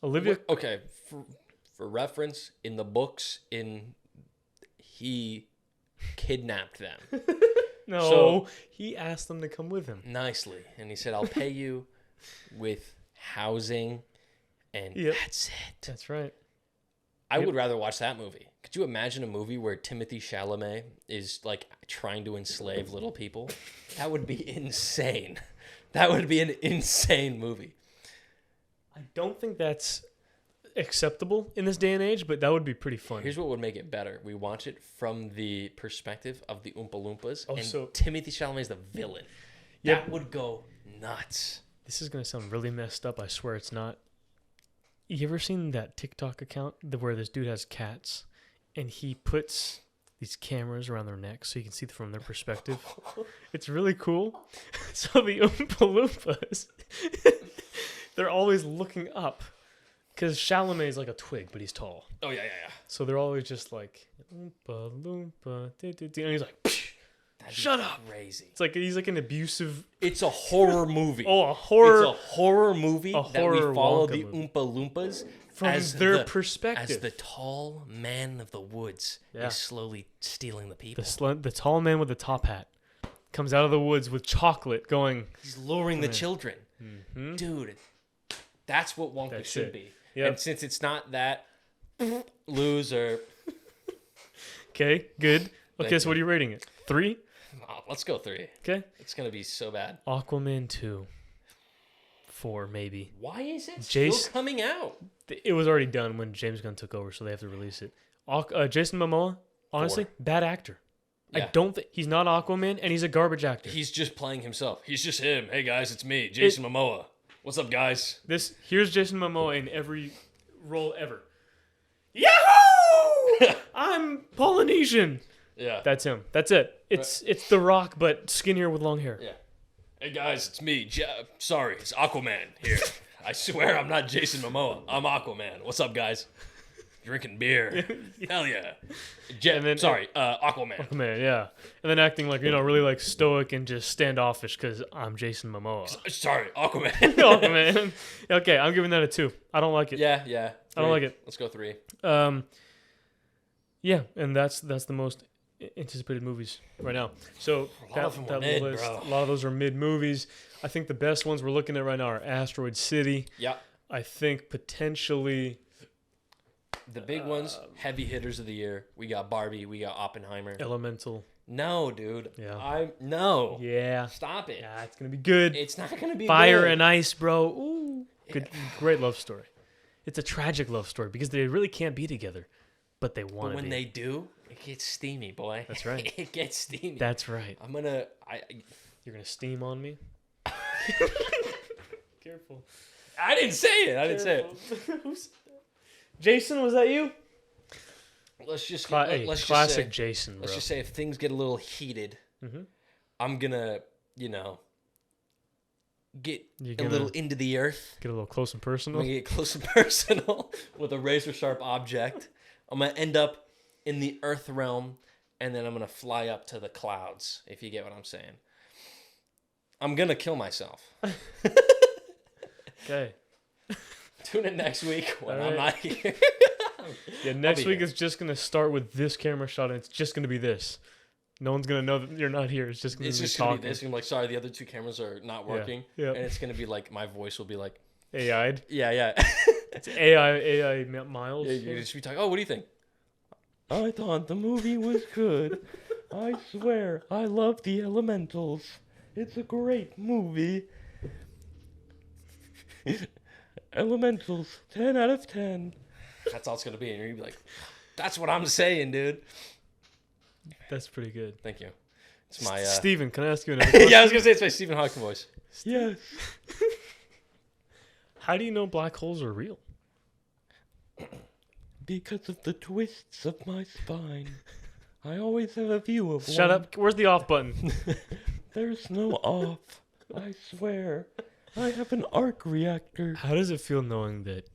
Olivia... Okay, for reference, in the books, he kidnapped them. No, he asked them to come with him. Nicely. And he said, I'll pay you with housing, and that's it. That's right. I would rather watch that movie. Could you imagine a movie where Timothée Chalamet is like trying to enslave little people? That would be insane. That would be an insane movie. I don't think that's acceptable in this day and age, but that would be pretty fun. Here's what would make it better. We watch it from the perspective of the Oompa Loompas, and so Timothée Chalamet is the villain. That would go nuts. This is going to sound really messed up. I swear it's not. You ever seen that TikTok account where this dude has cats and he puts these cameras around their necks so you can see from their perspective? It's really cool. So the Oompa Loompas, they're always looking up because Chalamet is like a twig, but he's tall. Oh, yeah. So they're always just like, Oompa Loompa, and he's like, psh, shut up. Crazy. It's like he's like an abusive. It's a horror movie. Oh, a horror. It's a horror movie that we follow the Oompa Loompas from their perspective. As the tall man of the woods is slowly stealing the people. The tall man with the top hat comes out of the woods with chocolate going. He's luring the children. Mm-hmm. Dude, that's what Wonka should be. Yep. And since it's not that, loser. Okay, good. Okay, so what are you rating it? 3? Oh, let's go 3. Okay. It's going to be so bad. Aquaman 2. 4, maybe. Why is it still coming out? It was already done when James Gunn took over, so they have to release it. Jason Momoa, honestly, 4. Bad actor. Yeah. I don't think he's not Aquaman, and he's a garbage actor. He's just playing himself. He's just him. Hey guys, it's me, Jason Momoa. What's up, guys? Here's Jason Momoa in every role ever. Yahoo! I'm Polynesian. Yeah, that's him. That's it. It's The Rock, but skinnier with long hair. Yeah. Hey guys, it's me. Sorry, it's Aquaman here. I swear I'm not Jason Momoa. I'm Aquaman. What's up, guys? Drinking beer. Hell yeah. Aquaman. Aquaman, yeah. And then acting like, really like stoic and just standoffish because I'm Jason Momoa. Sorry, Aquaman. Aquaman. Okay, I'm giving that a 2. I don't like it. Yeah. 3. I don't like it. Let's go 3. Yeah, and that's the most anticipated movies right now. So a lot of those are mid movies. I think the best ones we're looking at right now are Asteroid City. Yeah. I think potentially the big ones, heavy hitters of the year. We got Barbie. We got Oppenheimer. Elemental. No, dude. Yeah. No. Yeah. Stop it. Yeah, it's gonna be good. It's not gonna be Fire good. and Ice, bro. Ooh. Good, great love story. It's a tragic love story because they really can't be together, but they want to. But when they do, it gets steamy, boy. That's right. It gets steamy. That's right. You're gonna steam on me. Careful. I didn't say it. Jason, was that you? Let's just classic Jason. Bro. Let's just say if things get a little heated, I'm gonna, get a little into the earth. Get a little close and personal. I'm gonna get close and personal with a razor sharp object. I'm gonna end up in the earth realm, and then I'm gonna fly up to the clouds. If you get what I'm saying. I'm gonna kill myself. Okay. Tune in next week when I'm not here. Yeah, next week is just going to start with this camera shot, and it's just going to be this. No one's going to know that you're not here. It's just going to be talking. Gonna be this. I'm like, sorry, the other 2 cameras are not working. Yeah. And it's going to be like, my voice will be like... AI'd? Yeah. It's AI Miles. Yeah, you just be talking, oh, what do you think? I thought the movie was good. I swear, I love the Elementals. It's a great movie. Elementals, 10 out of 10. That's all it's gonna be, and you're gonna be like, "That's what I'm saying, dude." That's pretty good. Thank you. It's my Steven, can I ask you another question? yeah, I was gonna say it's my Stephen Hawking voice. Yes. How do you know black holes are real? Because of the twists of my spine. I always have a view of Shut one. up. Where's the off button? There's no off. I swear. I have an arc reactor. How does it feel knowing that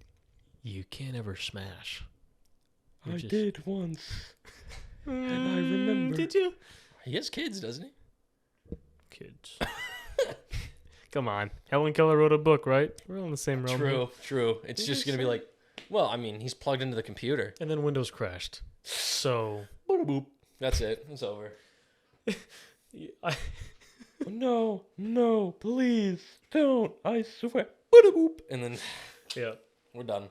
you can't ever smash? I did once. And I remember. Did you? He has kids, doesn't he? Kids. Come on. Helen Keller wrote a book, right? We're all in the same realm. here. True. It's just gonna be like, well, I mean, he's plugged into the computer. And then Windows crashed. So. Boop. That's it. It's over. No, please, don't, I swear. Boop. And then Yeah. we're done.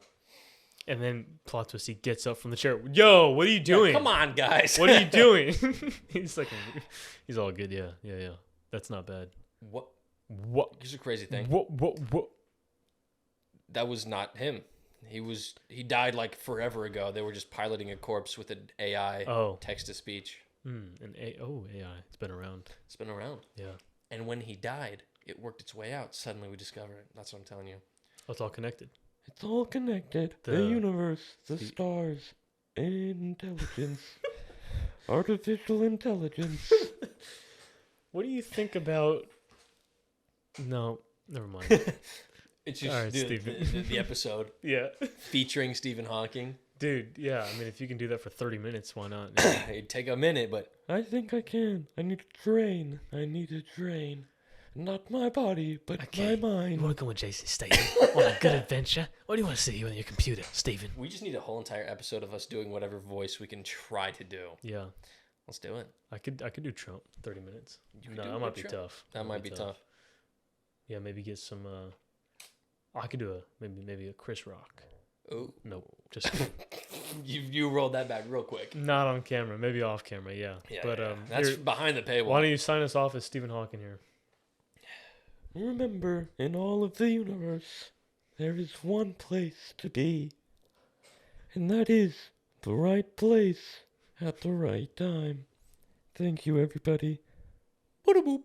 And then plot twist, he gets up from the chair. Yo, what are you doing? Yeah, come on, guys. What are you doing? He's like, he's all good. Yeah. That's not bad. What? What? Here's a crazy thing. What? That was not him. He died like forever ago. They were just piloting a corpse with an AI text to speech. AI. It's been around. It's been around. Yeah. And when he died, it worked its way out. Suddenly we discover it. That's what I'm telling you. It's all connected. It's all connected. The universe, the stars, intelligence, artificial intelligence. What do you think about? No, never mind. It's just All right, Stephen. the episode Yeah. featuring Stephen Hawking. Dude, yeah. I mean, if you can do that for 30 minutes, why not? It'd take a minute, but I think I can. I need to train. Not my body, but my mind. You want to go with Jason Statham on a good adventure? What do you want to see on your computer, Steven? we just need a whole entire episode of us doing whatever voice we can try to do. Yeah. Let's do it. I could do Trump 30 minutes. You could No, do that a might be Trump. tough. That might be tough. Yeah, maybe get some I could do maybe a Chris Rock. Oh. Nope. Just You rolled that back real quick. not on camera, maybe off camera, yeah. But that's here, behind the paywall. why don't you sign us off as Stephen Hawking here? Remember, in all of the universe, there is one place to be. And that is the right place at the right time. Thank you, everybody. Boop.